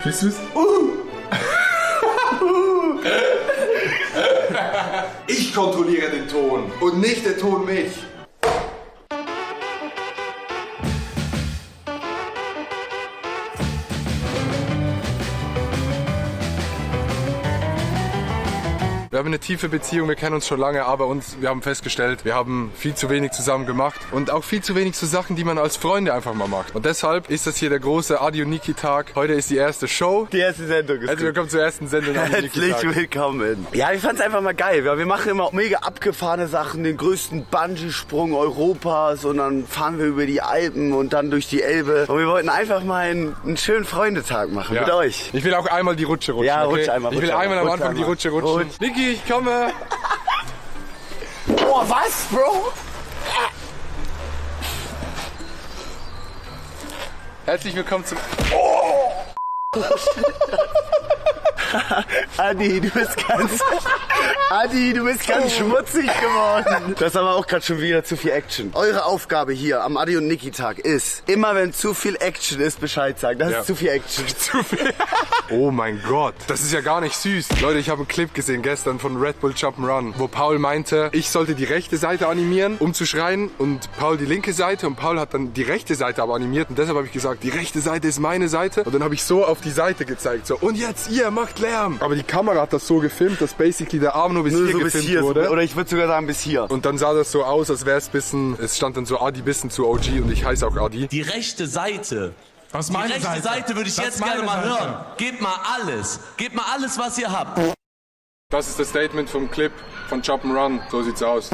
Fühlst du's? Ich kontrolliere den Ton und nicht der Ton mich. Wir haben eine tiefe Beziehung, wir kennen uns schon lange, aber wir haben festgestellt, wir haben viel zu wenig zusammen gemacht und auch viel zu wenig zu Sachen, die man als Freunde einfach mal macht. Und deshalb ist das hier der große Adi und Niki Tag. Heute ist die erste Show. Die erste Sendung ist Herzlich willkommen zur ersten Sendung. Herzlich willkommen. Ja, ich fand's einfach mal geil. Wir machen immer mega abgefahrene Sachen, den größten Bungee-Sprung Europas und dann fahren wir über die Alpen und dann durch die Elbe. Und wir wollten einfach mal einen schönen Freundetag machen mit euch. Ich will auch einmal die Rutsche rutschen. Ja, okay? rutsch einmal. Ich will einmal am Anfang die Rutsche rutschen. Niki, ich komme. Boah, was, Bro? Herzlich willkommen zum... Adi, du bist ganz schmutzig geworden. Das ist aber auch gerade schon wieder zu viel Action. Eure Aufgabe hier am Adi und Niki Tag ist, immer wenn zu viel Action ist, Bescheid sagen. Das ist zu viel Action. Zu viel. Oh mein Gott, das ist ja gar nicht süß. Leute, ich habe einen Clip gesehen gestern von Red Bull Jump'n'Run, wo Paul meinte, ich sollte die rechte Seite animieren, um zu schreien, und Paul die linke Seite, und Paul hat dann die rechte Seite aber animiert, und deshalb habe ich gesagt, die rechte Seite ist meine Seite, und dann habe ich so auf die Seite gezeigt, so, und jetzt ihr macht Lärm. Aber die Kamera hat das so gefilmt, dass basically der Arm nur bis hier gefilmt wurde. Oder ich würde sogar sagen bis hier. Und dann sah das so aus, als wäre es stand dann so Adi bisschen zu OG, und ich heiße auch Adi. Die rechte Seite. Was Die meine rechte Seite würde ich Das jetzt ist meine gerne mal Seite. hören. Gebt mal alles. Gebt mal alles, was ihr habt. Das ist das Statement vom Clip von Jump'n'Run, so sieht's aus.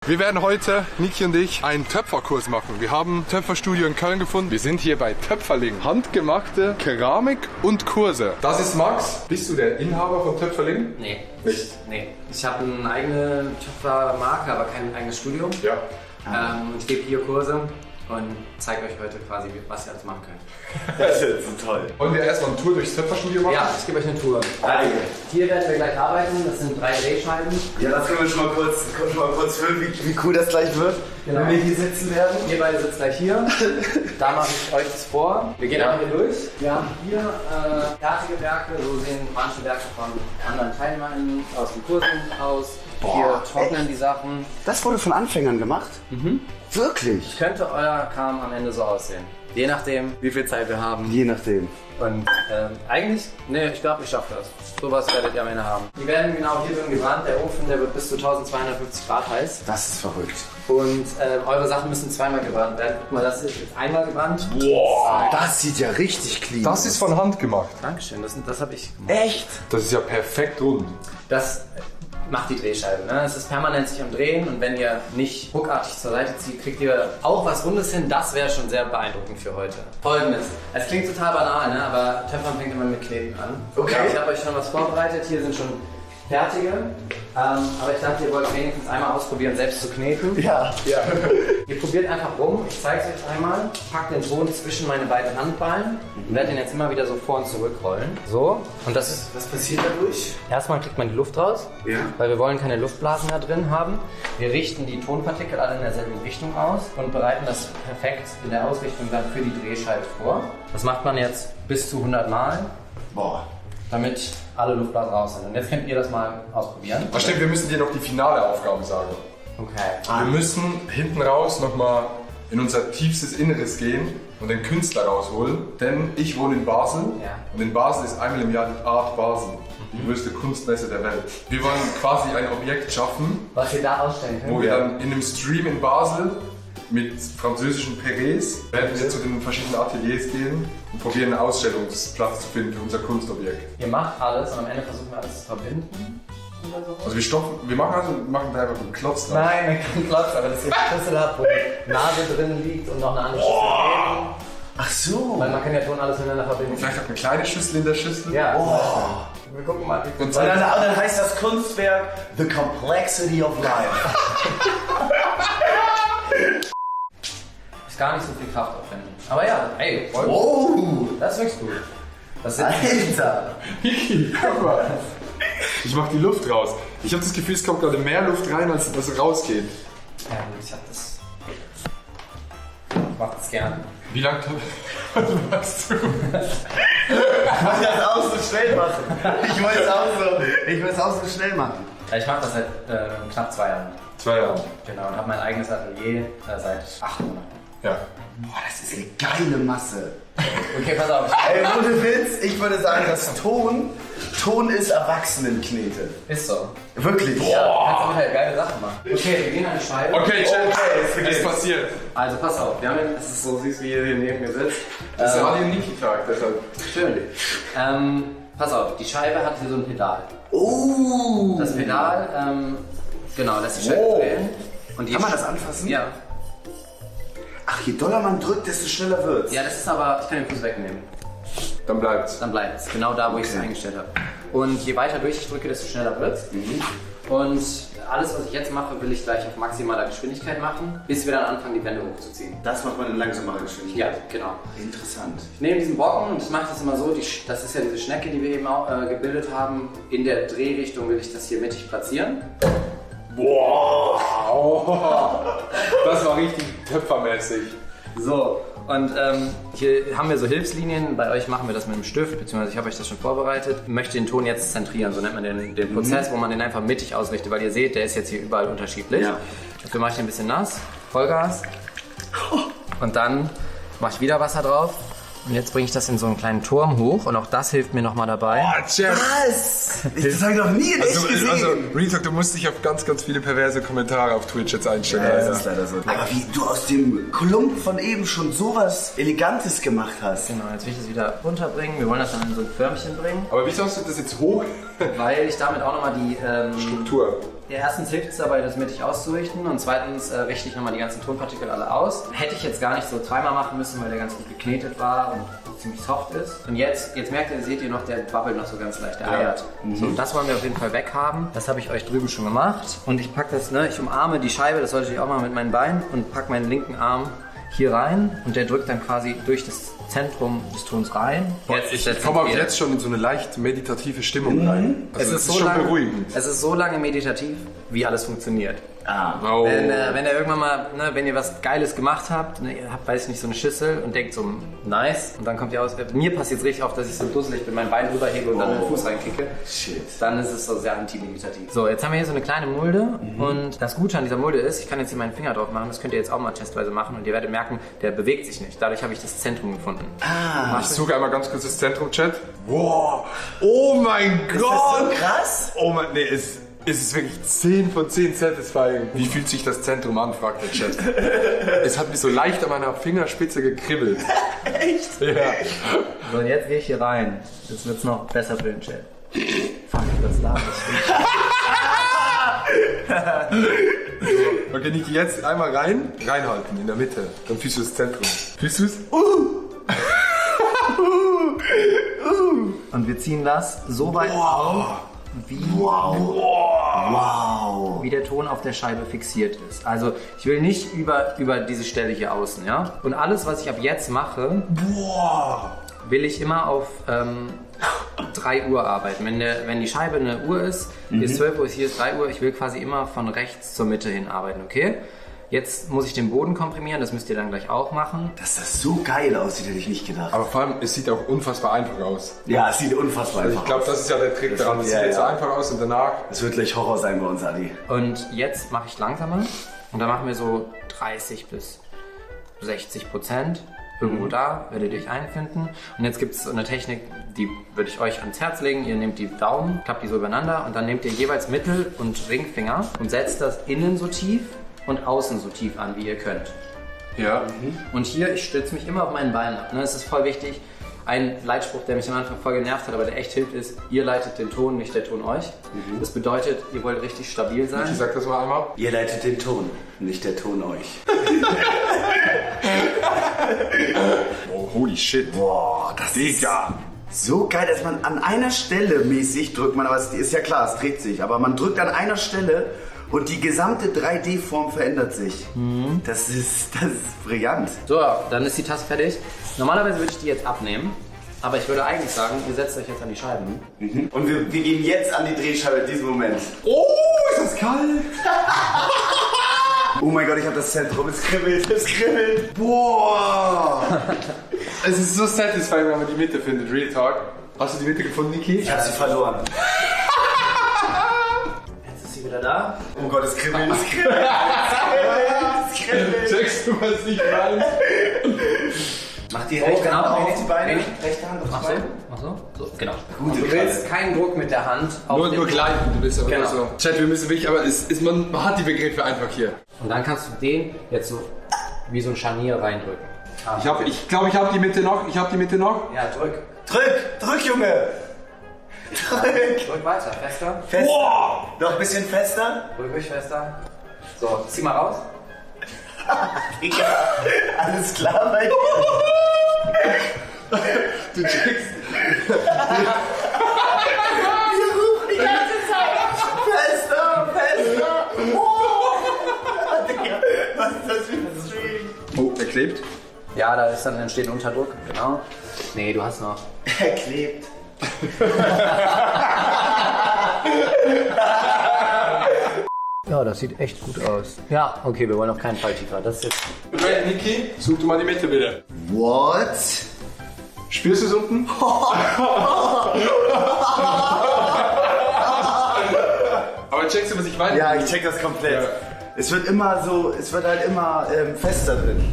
Wir werden heute, Niki und ich, einen Töpferkurs machen. Wir haben ein Töpferstudio in Köln gefunden. Wir sind hier bei Töpferling. Handgemachte Keramik und Kurse. Das ist Max. Bist du der Inhaber von Töpferling? Nee. Nicht? Nee. Ich habe eine eigene Töpfermarke, aber kein eigenes Studium. Ja. Ich gebe hier Kurse und zeige euch heute quasi, was ihr alles machen könnt. Das ist so toll. Wollen wir erstmal eine Tour durchs Töpferstudio machen? Ja, ich gebe euch eine Tour. Geil. Hier werden wir gleich arbeiten. Das sind 3 Drehscheiben. Ja, das können wir schon mal kurz hören, wie cool das gleich wird, Genau. wenn wir hier sitzen werden. Ihr beide sitzt gleich hier. Da mache ich euch das vor. Wir gehen einfach hier durch. Wir haben hier fertige Werke. So sehen manche Werke von anderen Teilnehmern aus den Kursen aus. Hier trocknen die Sachen. Das wurde von Anfängern gemacht? Wirklich? Könnte euer Kram am Ende so aussehen. Je nachdem, wie viel Zeit wir haben. Je nachdem. Und eigentlich, nee, ich glaube, ich schaffe das. Sowas werdet ihr am Ende haben. Die werden genau hier drin gebrannt. Der Ofen, der wird bis zu 1250 Grad heiß. Das ist verrückt. Und eure Sachen müssen zweimal gebrannt werden. Guck mal, das ist jetzt einmal gebrannt. Boah, das sieht ja richtig clean aus. Das ist von Hand gemacht. Dankeschön, das habe ich gemacht. Echt? Das ist ja perfekt rund. Das macht die Drehscheibe. Ne? Es ist permanent sich am Drehen, und wenn ihr nicht ruckartig zur Seite zieht, kriegt ihr auch was Rundes hin. Das wäre schon sehr beeindruckend für heute. Folgendes. Es klingt total banal, ne? Aber Töpfern fängt immer mit Kneten an. Okay. Ich habe euch schon was vorbereitet. Hier sind schon fertige. Aber ich dachte, ihr wollt wenigstens einmal ausprobieren, selbst zu kneten. Ja. Ihr probiert einfach rum. Ich zeige es euch einmal. Packt den Ton zwischen meine beiden Handballen und werde den jetzt immer wieder so vor und zurück rollen. So. Und das ist... Was passiert dadurch? Erstmal kriegt man die Luft raus, Ja. weil wir wollen keine Luftblasen da drin haben. Wir richten die Tonpartikel alle in derselben Richtung aus und bereiten das perfekt in der Ausrichtung dann für die Drehscheibe vor. Das macht man jetzt bis zu 100 Mal, Boah. damit alle Luftblasen raus sind. Und jetzt könnt ihr das mal ausprobieren. Ach stimmt, wir müssen dir noch die finale Aufgabe sagen. Okay. Wir müssen hinten raus nochmal in unser tiefstes Inneres gehen und den Künstler rausholen. Denn ich wohne in Basel, Ja. und in Basel ist einmal im Jahr die Art Basel, die größte Kunstmesse der Welt. Wir wollen quasi ein Objekt schaffen, Was ihr da ausstellen könnt. wo wir dann in einem Stream in Basel mit französischen Perets werden wir zu den verschiedenen Ateliers gehen und probieren einen Ausstellungsplatz zu finden für unser Kunstobjekt. Ihr macht alles und am Ende versuchen wir alles zu verbinden. Oder so. Also wir machen da einfach einen Klotz drauf. Nein, kein Klotz, aber dass ihr eine Schüssel habt, wo die Nase drin liegt und noch eine andere Schüssel daneben. Ach so. Weil man kann ja schon alles miteinander verbinden. Vielleicht auch eine kleine Schüssel in der Schüssel. Ja. Wir gucken mal, wie viel Und Und dann heißt das Kunstwerk The Complexity of Life. ist gar nicht so viel Kraft aufwenden. Aber ja, ey, voll gut. Oh. Das ist wirklich gut. Das sind Alter. Guck mal. Ich mach die Luft raus. Ich habe das Gefühl, es kommt gerade mehr Luft rein, als rausgeht. Ja, ich hab das. Ich mach das gern. Wie lange was machst du? wollte das auch so schnell machen. Ich wollte es auch so schnell machen. Ich mache das seit knapp 2 Jahren. 2 Jahre. Genau, und habe mein eigenes Atelier seit 8 Monaten. Ja. Boah, das ist eine geile Masse. Okay, pass auf. Ey, ohne Witz, ich würde sagen, das Ton ist Erwachsenenknete. Ist so. Wirklich. Ja, kannst du halt geile Sachen machen. Okay, wir gehen an die Scheibe. Okay, Chat, Okay, es passiert. Also pass auf, wir haben es ist so süß, wie ihr hier neben mir sitzt. Das ist ja Niki-Charakter. Schön. Pass auf, die Scheibe hat hier so ein Pedal. Oh. Das Pedal, genau, lässt die Scheibe drehen. Und Kann man das anfassen? Ja. Ach, je doller man drückt, desto schneller wird's. Ja, das ist aber, ich kann den Fuß wegnehmen. Dann bleibt's. Dann bleibt es genau da, wo ich es eingestellt habe. Und je weiter durch ich drücke, desto schneller wird es. Und alles, was ich jetzt mache, will ich gleich auf maximaler Geschwindigkeit machen, bis wir dann anfangen, die Wände hochzuziehen. Das macht man in langsamer Geschwindigkeit. Ja, genau. Interessant. Ich nehme diesen Brocken und ich mache das immer so, das ist ja diese Schnecke, die wir eben auch gebildet haben. In der Drehrichtung will ich das hier mittig platzieren. Boah! Das war richtig töpfermäßig. So, und hier haben wir so Hilfslinien. Bei euch machen wir das mit einem Stift, beziehungsweise ich habe euch das schon vorbereitet. Ich möchte den Ton jetzt zentrieren, so nennt man den Prozess, wo man den einfach mittig ausrichtet, weil ihr seht, der ist jetzt hier überall unterschiedlich. Ja. Dafür mache ich den ein bisschen nass, Vollgas. Und dann mache ich wieder Wasser drauf. Und jetzt bringe ich das in so einen kleinen Turm hoch und auch das hilft mir nochmal dabei. Oh, Chat! Was? Das habe ich noch nie in echt gesehen. Also, Real Talk, du musst dich auf ganz, ganz viele perverse Kommentare auf Twitch jetzt einstellen. Ja, Alter. das ist leider so. Aber wie du aus dem Klump von eben schon sowas Elegantes gemacht hast. Genau, jetzt will ich das wieder runterbringen. Wir wollen das dann in so ein Förmchen bringen, Aber wieso hast du das jetzt hoch? weil ich damit auch nochmal die... Struktur. Ja, erstens hilft es dabei, das mittig auszurichten und zweitens richte ich nochmal die ganzen Tonpartikel alle aus. Hätte ich jetzt gar nicht so zweimal machen müssen, weil der ganz gut geknetet war und ziemlich soft ist. Und jetzt merkt ihr, seht ihr noch, der babbelt noch so ganz leicht, der eiert. So, das wollen wir auf jeden Fall weghaben. Das habe ich euch drüben schon gemacht. Und ich packe das, ich umarme die Scheibe, das sollte ich auch mal mit meinen Beinen und packe meinen linken Arm hier rein und der drückt dann quasi durch das Zentrum des Tons rein. Ich komme aber jetzt schon in so eine leicht meditative Stimmung rein. Also Es ist schon beruhigend. Es ist so lange meditativ, wie alles funktioniert. Oh. Wenn ihr irgendwann mal, wenn ihr was Geiles gemacht habt, ihr habt, weiß ich nicht, so eine Schüssel und denkt so, nice, und dann kommt ihr aus, mir passiert es richtig oft, dass ich so dusselig mit meinem Bein rüberhebe und dann den Fuß reinkicke. Shit. Dann ist es so sehr anti-meditativ. So, jetzt haben wir hier so eine kleine Mulde und das Gute an dieser Mulde ist, ich kann jetzt hier meinen Finger drauf machen, das könnt ihr jetzt auch mal testweise machen und ihr werdet merken, der bewegt sich nicht. Dadurch habe ich das Zentrum gefunden. Ich suche einmal ganz kurz das Zentrum-Chat. Wow! Oh mein Gott! Ist das so krass? Oh mein, nee, es ist wirklich 10 von 10 satisfying. Wie fühlt sich das Zentrum an, fragt der Chat. Es hat mich so leicht an meiner Fingerspitze gekribbelt. Echt? Ja. So, und jetzt gehe ich hier rein. Jetzt wird es noch besser für den Chat. Fuck, das darf ich. Okay, Niki, jetzt einmal reinhalten in der Mitte. Dann fühlst du das Zentrum. Fühlst du es? Und wir ziehen das so weit auf, wie der Ton auf der Scheibe fixiert ist. Also ich will nicht über diese Stelle hier außen, ja? Und alles, was ich ab jetzt mache, will ich immer auf 3 Uhr arbeiten. Wenn die Scheibe eine Uhr ist, hier ist 12 Uhr, hier ist 3 Uhr, ich will quasi immer von rechts zur Mitte hin arbeiten, okay? Jetzt muss ich den Boden komprimieren, das müsst ihr dann gleich auch machen. Dass das so geil aussieht, hätte ich nicht gedacht. Aber vor allem, es sieht auch unfassbar einfach aus. Ja, es sieht unfassbar Also einfach ich glaube, aus. das ist ja der Trick daran. Es ja, sieht jetzt so ja. einfach aus und danach... Es wird gleich Horror sein bei uns, Adi. Und jetzt mache ich langsamer und dann machen wir so 30 bis 60%. Irgendwo da werdet ihr euch einfinden. Und jetzt gibt es eine Technik, die würde ich euch ans Herz legen. Ihr nehmt die Daumen, klappt die so übereinander und dann nehmt ihr jeweils Mittel- und Ringfinger und setzt das innen so tief und außen so tief an, wie ihr könnt. Ja. Und hier, ich stütze mich immer auf meinen Beinen ab. Das ist voll wichtig. Ein Leitspruch, der mich am Anfang voll genervt hat, aber der echt hilft, ist, ihr leitet den Ton, nicht der Ton euch. Das bedeutet, ihr wollt richtig stabil Ich sein. sag das mal einmal. Ihr leitet den Ton, nicht der Ton euch. Oh, holy shit. Boah, das ist so geil, dass man an einer Stelle mäßig drückt man, aber es ist ja klar, es dreht sich, aber man drückt an einer Stelle und die gesamte 3D-Form verändert sich. Das ist brillant. So, dann ist die Tasse fertig. Normalerweise würde ich die jetzt abnehmen, aber ich würde eigentlich sagen, ihr setzt euch jetzt an die Scheiben. Und wir gehen jetzt an die Drehscheibe in diesem Moment. Oh, ist das kalt? Oh mein Gott, ich habe das Zentrum, es kribbelt. Boah! Es ist so satisfying, wenn man die Mitte findet, Real Talk. Hast du die Mitte gefunden, Niki? Ich hab sie verloren. Jetzt ist sie wieder da. Oh Gott, es kribbelt, es kribbelt. Es kribbelt. Checkst du, was ich meine? Mach die rechte Hand auf die Beine. Nee. Rechte Hand auf Mach die so. Beine. Mach so. So, genau. Gute Du willst keinen Druck mit der Hand auf Nur den gleiten, du bist aber Genau. so. Chat, wir müssen wirklich, aber man hat die Begriffe einfach hier. Und dann kannst du den jetzt so wie so ein Scharnier reindrücken. Ich glaube, ich habe die Mitte noch. Ja, drück. Drück, Junge. Drück weiter, fester. Fester. Noch ein bisschen fester. Drück ruhig fester. So, zieh mal raus. Digga, alles klar bei dir. Du checkst. Die ganze Zeit. Fester. Oh. Digga, was ist das für ein Stream? Oh, der klebt. Ja, da ist dann entsteht ein Unterdruck, genau. Nee, du hast noch. Er klebt. Ja, das sieht echt gut aus. Ja, okay, wir wollen auf keinen Fall tiefer. Das ist jetzt. Okay, Niki, such du mal die Mitte bitte. What? Spürst du es unten? Aber checkst du, was ich meine? Ja, ich check das komplett. Ja. Es wird halt immer fester drin.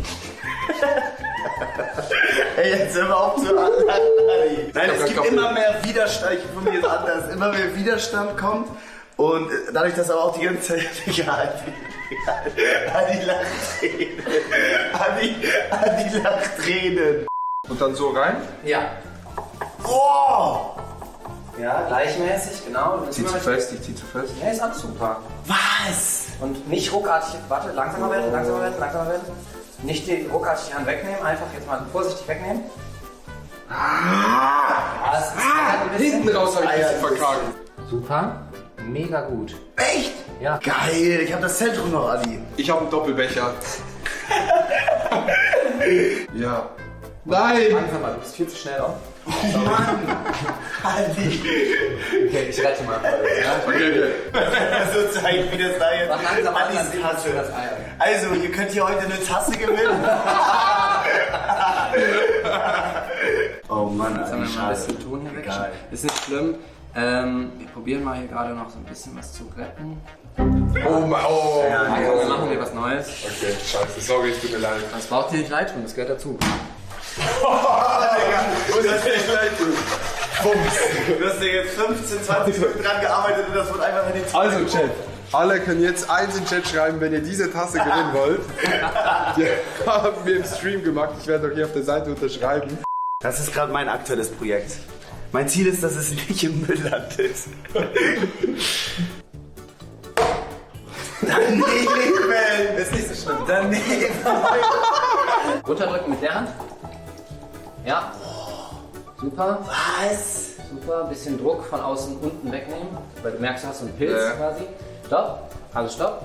Ey, jetzt hör mal auf zu lachen. Nein, es gibt immer mehr Widerstand. Ich von mir ist anders. Immer mehr Widerstand kommt. Und dadurch, dass aber auch die ganze Zeit. Egal. Die Lachtränen. Und dann so rein. Ja. Oh! Ja, gleichmäßig, genau. Ich zieh zu fest. Ja, ist alles super. Was? Und nicht ruckartig. Warte, langsamer werden. Nicht die ruckartig die Hand wegnehmen, einfach jetzt mal vorsichtig wegnehmen. Ja, es ist ein bisschen. Hinten raus habe ich ein bisschen verkragen. Super. Mega gut. Echt? Ja. Geil, ich hab das Zentrum noch, Adi. Ich habe einen Doppelbecher. Ja. Nein! Langsamer, du bist viel zu schnell auch. Mann! Adi. Okay, ich rette mal. Ja? Okay. So zeigen, wie das da jetzt Mach langsam an, Adis dann sehen wir Tasse. das Ei. Also, ihr könnt hier heute eine Tasse gewinnen. Oh Mann, Jetzt haben wir Adi, mal ein schade. bisschen Ton hier weg. Egal. Ist nicht schlimm. Wir probieren mal hier gerade noch so ein bisschen was zu retten. Oh mein, oh. Also, wir machen hier was Neues. Okay, scheiße, sorry, es tut mir leid. Das braucht dir nicht leid tun, das gehört dazu. Und das ist leid, du. Du hast ja jetzt 15, 20 Minuten dran gearbeitet und das wird einfach in die Zeit. Also, Chat. Alle können jetzt eins in den Chat schreiben, wenn ihr diese Tasse gewinnen wollt. Die haben wir im Stream gemacht. Ich werde auch hier auf der Seite unterschreiben. Das ist gerade mein aktuelles Projekt. Mein Ziel ist, dass es nicht im Müll landet. Daneben! Ist nicht so schlimm. Daneben! Runterdrücken mit der Hand. Ja. Super. Was? Super. Bisschen Druck von außen unten wegnehmen. Weil du merkst, du hast so einen Pilz Ja. quasi. Stopp. Also stopp.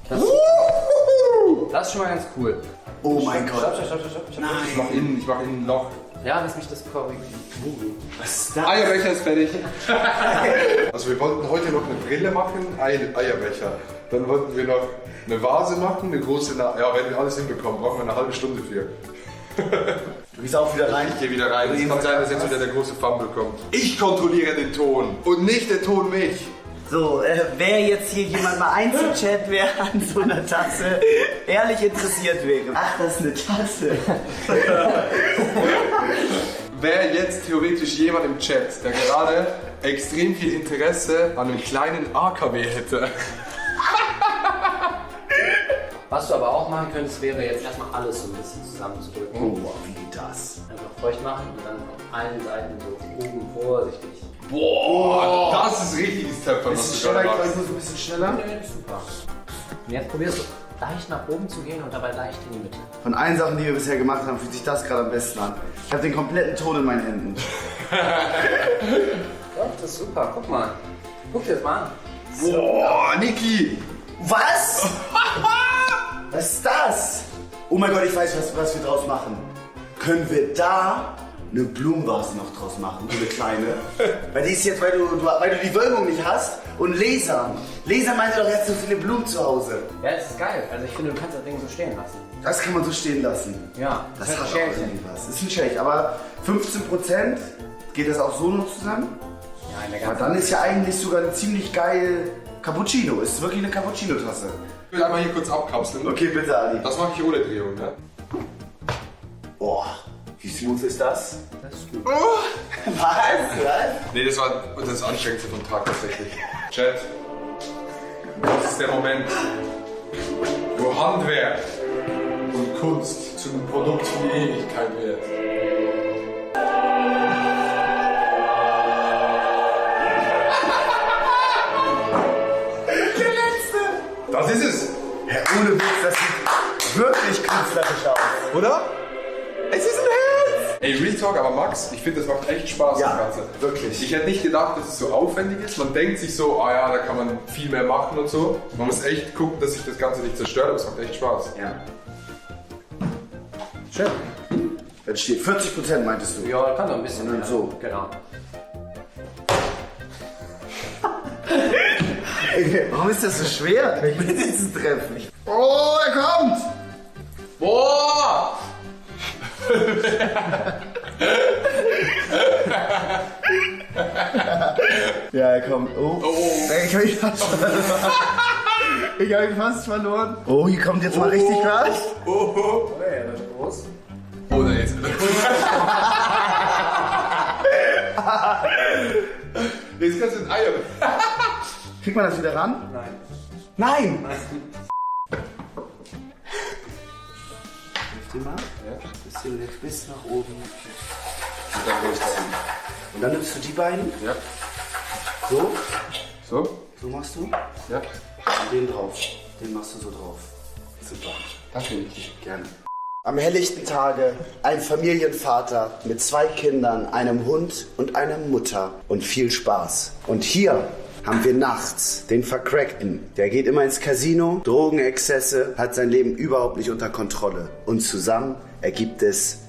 Das ist schon mal ganz cool. Oh mein Gott. Stopp. Ich mach innen ein Loch. Ja, lass mich das korrigieren. Was ist das? Eierbecher ist fertig. Also wir wollten heute noch eine Brille machen, ein Eierbecher. Dann wollten wir noch eine Vase machen, eine große, ja, wenn wir alles hinbekommen, brauchen wir eine halbe Stunde für. Du gehst auch wieder rein. Ich gehe wieder rein. Es kann sein, dass jetzt wieder der große Fumble kommt. Ich kontrolliere den Ton und nicht der Ton mich. So, wer jetzt hier jemand mal Einzelchat wäre an so einer Tasse, ehrlich interessiert wäre. Ach, das ist eine Tasse. Wäre jetzt theoretisch jemand im Chat, der gerade extrem viel Interesse an einem kleinen AKW hätte. Was du aber auch machen könntest, wäre jetzt erstmal alles so ein bisschen zusammenzudrücken. Oh, wie das? Einfach feucht machen und dann von allen Seiten so oben vorsichtig. Boah, das ist richtiges Töpfern, was du gerade machst. ein bisschen schneller. Super. Und jetzt probierst du leicht nach oben zu gehen und dabei leicht in die Mitte. Von allen Sachen, die wir bisher gemacht haben, fühlt sich das gerade am besten an. Ich habe den kompletten Ton in meinen Händen. Doch, das ist super. Guck mal. Guck dir das mal an. Boah, Niki! Was? Was ist das? Oh mein Gott, ich weiß, was wir draus machen. Können wir da eine Blumenvase noch draus machen, so eine kleine. Weil die ist jetzt, weil du die Wölbung nicht hast. Und Lasern. Lasern meinte doch jetzt so viele Blumen zu Hause. Ja, das ist geil. Also ich finde, du kannst das Ding so stehen lassen. Das kann man so stehen lassen. Ja, Das ist hat ein auch Schälchen. irgendwie was. Das ist ein Shake, aber 15% geht das auch so noch zusammen? Ja, in der Aber ganzen dann ist ja eigentlich sogar ein ziemlich geil Cappuccino. Ist wirklich eine Cappuccino-Tasse. Ich will einmal hier kurz abkapseln. Okay, bitte, Ali. Das mache ich ohne Drehung, ne? Boah, wie smooth ist das? Das ist gut. Was? Nee, das war das Anstrengendste vom Tag tatsächlich. Chat, das ist der Moment, wo Handwerk und Kunst zu einem Produkt für die Ewigkeit wird. Das ist es, Ja, ohne Witz, das sieht wirklich künstlerisch aus. oder? Es ist ein Herz! Ey, Real Talk, aber Max, ich finde, das macht echt Spaß, Ja, das Ganze. wirklich. Ich hätte nicht gedacht, dass es so aufwendig ist. Man denkt sich so, ah ja, da kann man viel mehr machen und so. Man muss echt gucken, dass sich das Ganze nicht zerstört, aber es macht echt Spaß. Ja. Schön. Dann steht 40%, meintest du? Ja, kann doch ein bisschen. Und dann mehr. so. Genau. Warum ist das so schwer, mich mit diesem Treffen? Oh, er kommt! Boah! Ja, er kommt. Oh. Ich hab ihn fast verloren. Ich hab ihn fast verloren. Oh, hier kommt jetzt mal richtig was. Oh, Okay, das ist groß. oh da jetzt. Jetzt kannst du ein Eier. Kriegt man das wieder ran? Nein. Nein! Hilf dir mal. Bisschen bis nach oben. Und dann nimmst du die beiden. Ja. So. So? So machst du. Ja. Und den drauf. Den machst du so drauf. Super. Danke, Niki. Gerne. Am helllichten Tage ein Familienvater mit 2 Kindern, einem Hund und einer Mutter und viel Spaß. Und hier haben wir nachts den Vercrackten. Der geht immer ins Casino, Drogenexzesse, hat sein Leben überhaupt nicht unter Kontrolle. Und zusammen ergibt es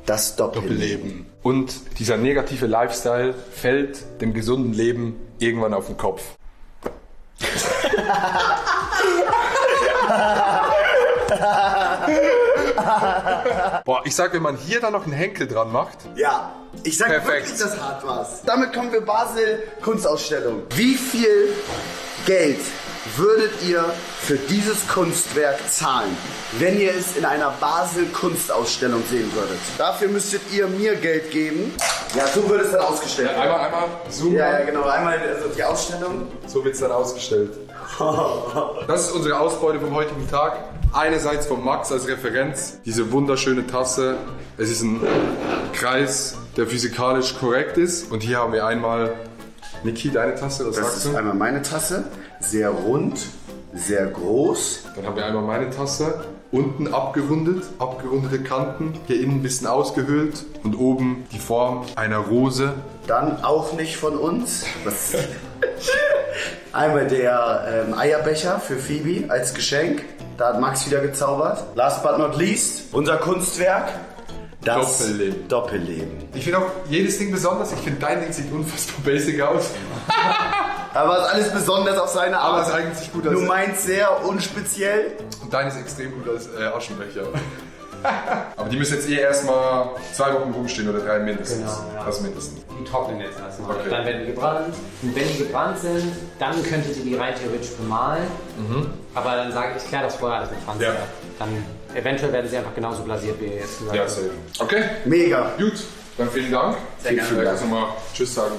das Doppelleben. Und dieser negative Lifestyle fällt dem gesunden Leben irgendwann auf den Kopf. Boah, ich sag, wenn man hier dann noch einen Henkel dran macht. Ja, ich sag Perfekt. wirklich, das hat was. Damit kommen wir Basel Kunstausstellung. Wie viel Geld würdet ihr für dieses Kunstwerk zahlen, wenn ihr es in einer Basel Kunstausstellung sehen würdet? Dafür müsstet ihr mir Geld geben. Ja, so wird es dann ausgestellt. Einmal zoomen. Ja, genau. Einmal also die Ausstellung. So wird's dann ausgestellt. Das ist unsere Ausbeute vom heutigen Tag. Einerseits von Max als Referenz, diese wunderschöne Tasse. Es ist ein Kreis, der physikalisch korrekt ist. Und hier haben wir einmal, Niki, deine Tasse, was Das sagst ist du? einmal meine Tasse. Sehr rund, sehr groß. Dann haben wir einmal meine Tasse, unten abgerundete Kanten, hier innen ein bisschen ausgehöhlt und oben die Form einer Rose. Dann auch nicht von uns. Was? Einmal der Eierbecher für Phoebe als Geschenk. Da hat Max wieder gezaubert. Last but not least, unser Kunstwerk. Das Doppelleben. Doppelleben. Ich finde auch jedes Ding besonders. Ich finde, dein Ding sieht unfassbar basic aus. Aber es ist alles besonders auf seine Aber Art. es ist eigentlich gut als... Du meinst sehr unspeziell. Und dein ist extrem gut als Aschenbecher. Aber die müssen jetzt erstmal 2 Wochen rumstehen oder 3 mindestens. Genau, ja. Das mindestens. Die trocknen jetzt erstmal. Okay. Dann werden die gebrannt. Und wenn die gebrannt sind, dann könntet ihr die rein theoretisch bemalen. Aber dann sage ich, klar, das vorher alles mit Pflanzen. Ja. Dann eventuell werden sie einfach genauso blasiert, wie ihr jetzt gesagt Ja, habt. safe. Okay, Mega. gut. Dann vielen Dank. Sehr gerne. Ich muss nochmal Tschüss sagen.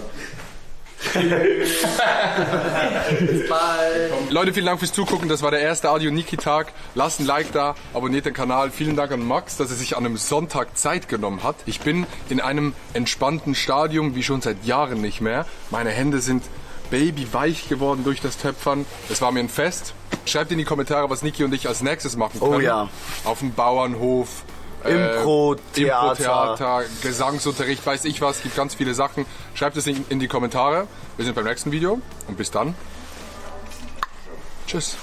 Bis bald. Leute, vielen Dank fürs Zugucken. Das war der erste Audio-Niki-Tag. Lasst ein Like da, abonniert den Kanal. Vielen Dank an Max, dass er sich an einem Sonntag Zeit genommen hat. Ich bin in einem entspannten Stadium, wie schon seit Jahren nicht mehr. Meine Hände sind babyweich geworden durch das Töpfern. Es war mir ein Fest. Schreibt in die Kommentare, was Niki und ich als nächstes machen können. Oh ja. Auf dem Bauernhof. Impro-Theater. Gesangsunterricht, weiß ich was, gibt ganz viele Sachen. Schreibt es in die Kommentare. Wir sind beim nächsten Video und bis dann. Tschüss.